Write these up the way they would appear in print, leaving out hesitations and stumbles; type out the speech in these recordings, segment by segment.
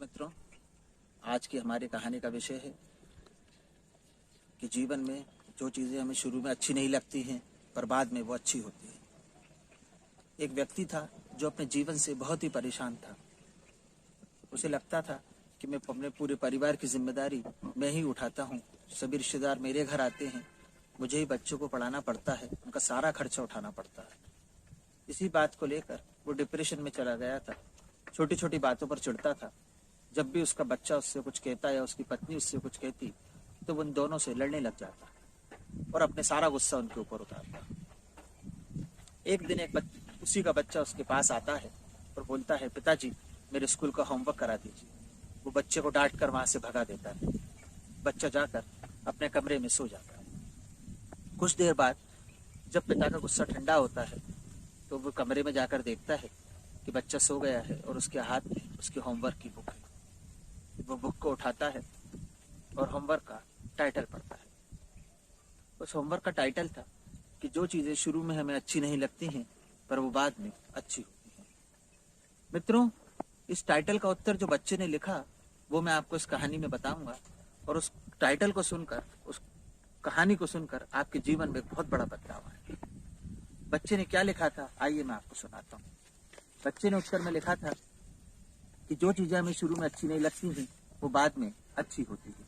मित्रों, आज की हमारी कहानी का विषय है कि जीवन में जो चीज़ें हमें शुरू में अच्छी नहीं लगती हैं पर बाद में वो अच्छी होती हैं। एक व्यक्ति था जो अपने जीवन से बहुत ही परेशान था। उसे लगता था कि मैं अपने पूरे परिवार की जिम्मेदारी मैं ही उठाता हूँ, सभी रिश्तेदार मेरे घर आते हैं, मुझे ही बच्चों को पढ़ाना पड़ता है, उनका सारा खर्चा उठाना पड़ता है। इसी बात को लेकर वो डिप्रेशन में चला गया था। छोटी छोटी बातों पर चिढ़ता था। जब भी उसका बच्चा उससे कुछ कहता या उसकी पत्नी उससे कुछ कहती तो वो उन दोनों से लड़ने लग जाता और अपने सारा गुस्सा उनके ऊपर उतारता। एक दिन उसी का बच्चा उसके पास आता है और बोलता है, पिताजी मेरे स्कूल का होमवर्क करा दीजिए। वो बच्चे को डांट कर वहां से भगा देता है। बच्चा जाकर अपने कमरे में सो जाता है। कुछ देर बाद जब पिता का गुस्सा ठंडा होता है तो वो कमरे में जाकर देखता है कि बच्चा सो गया है और उसके हाथ में उसके होमवर्क की बुक है। वो बुक को उठाता है और होमवर्क का टाइटल पढ़ता है। उस होमवर्क का टाइटल था कि जो चीज़ें शुरू में हमें अच्छी नहीं लगती हैं पर वो बाद में अच्छी होती हैं। मित्रों, इस टाइटल का उत्तर जो बच्चे ने लिखा वो मैं आपको इस कहानी में बताऊंगा और उस टाइटल को सुनकर, उस कहानी को सुनकर आपके जीवन में बहुत बड़ा बदलाव आएगा। बच्चे ने क्या लिखा था, आइए मैं आपको सुनाता हूँ। बच्चे ने उत्तर में लिखा था कि जो चीजें हमें शुरू में अच्छी नहीं लगती हैं वो बाद में अच्छी होती है।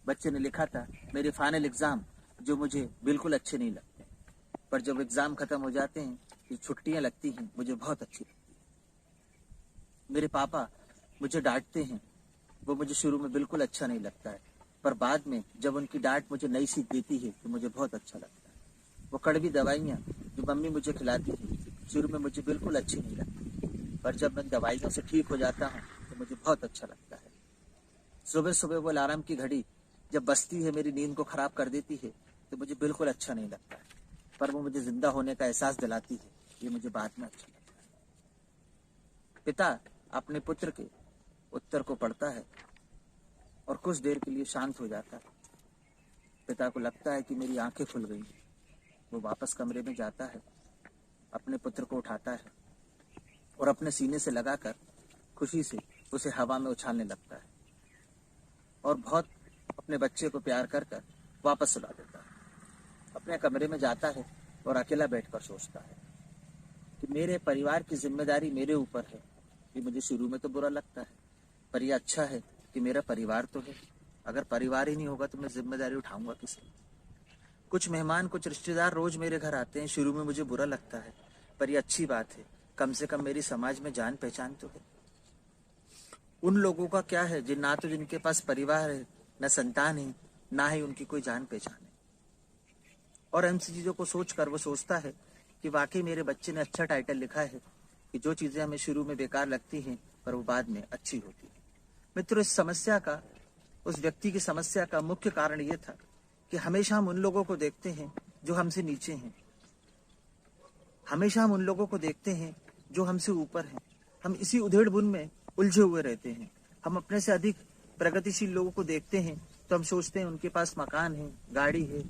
बच्चे ने लिखा था, मेरे फाइनल एग्जाम जो मुझे बिल्कुल अच्छे नहीं लगते, पर जब एग्जाम खत्म हो जाते हैं, जो छुट्टियां लगती हैं, मुझे बहुत अच्छी लगती है। मेरे पापा मुझे डांटते हैं, वो मुझे शुरू में बिल्कुल अच्छा नहीं लगता है, पर बाद में जब उनकी डांट मुझे नई सीख देती है तो मुझे बहुत अच्छा लगता है। वो कड़वी दवाइयाँ जो मम्मी मुझे खिलाती है शुरू में मुझे बिल्कुल अच्छी नहीं लगती, पर जब मैं दवाइयों से ठीक हो जाता हूँ तो मुझे बहुत अच्छा लगता है। सुबह सुबह वो अलार्म की घड़ी जब बजती है मेरी नींद को खराब कर देती है तो मुझे बिल्कुल अच्छा नहीं लगता है, पर वो मुझे जिंदा होने का एहसास दिलाती है, ये मुझे बाद में अच्छा लगता है। पिता अपने पुत्र के उत्तर को पढ़ता है और कुछ देर के लिए शांत हो जाता है। पिता को लगता है कि मेरी आंखें खुल गई। वो वापस कमरे में जाता है, अपने पुत्र को उठाता है और अपने सीने से लगाकर खुशी से उसे हवा में उछालने लगता है और बहुत अपने बच्चे को प्यार कर कर वापस सुला देता है। अपने कमरे में जाता है और अकेला बैठकर सोचता है कि मेरे परिवार की जिम्मेदारी मेरे ऊपर है। ये मुझे शुरू में तो बुरा लगता है, पर यह अच्छा है कि मेरा परिवार तो है। अगर परिवार ही नहीं होगा तो मैं जिम्मेदारी उठाऊंगा किसे। कुछ मेहमान, कुछ रिश्तेदार रोज मेरे घर आते हैं, शुरू में मुझे बुरा लगता है, पर यह अच्छी बात है, कम से कम मेरी समाज में जान पहचान तो है। उन लोगों का क्या है जिन ना तो जिनके पास परिवार है, न संतान है, ना ही उनकी कोई जान पहचान है। और इन चीजों को सोचकर वो सोचता है कि वाकई मेरे बच्चे ने अच्छा टाइटल लिखा है कि जो चीजें हमें शुरू में बेकार लगती हैं पर वो बाद में अच्छी होती है। मित्रों, इस समस्या का, उस व्यक्ति की समस्या का मुख्य कारण ये था कि हमेशा हम उन लोगों को देखते हैं जो हमसे नीचे हैं। हमेशा हम उन लोगों को देखते हैं जो हमसे ऊपर हैं। हम इसी उधेड़ बुन में उलझे हुए रहते हैं। हम अपने से अधिक प्रगतिशील लोगों को देखते हैं तो हम सोचते हैं उनके पास मकान है, गाड़ी है,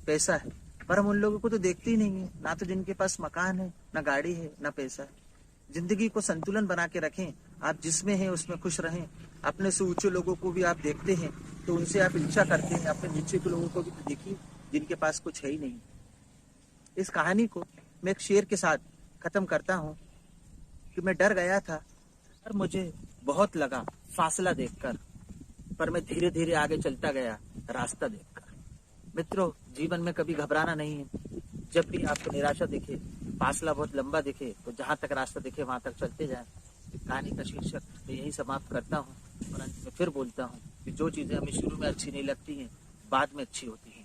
पैसा है, पर हम उन लोगों को तो देखते ही नहीं है, ना तो जिनके पास मकान है, ना गाड़ी है, ना पैसा है। जिंदगी को संतुलन बना के रखें, आप जिसमें हैं उसमें खुश रहें। अपने से ऊंचे लोगों को भी आप देखते हैं तो उनसे आप इच्छा करते हैं, अपने नीचे के लोगों को भी देखिए जिनके पास कुछ है ही नहीं। इस कहानी को मैं एक शेर के साथ खत्म करता हूँ कि मैं डर गया था पर मुझे बहुत लगा फासला देखकर, पर मैं धीरे धीरे आगे चलता गया रास्ता देखकर। मित्रों, जीवन में कभी घबराना नहीं है। जब भी आपको निराशा दिखे, फासला बहुत लंबा दिखे, तो जहां तक रास्ता दिखे वहां तक चलते जाएं। कहानी का शीर्षक मैं यही समाप्त करता हूँ और अंत में फिर बोलता हूँ कि जो चीजें हमें शुरू में अच्छी नहीं लगती हैं बाद में अच्छी होती है।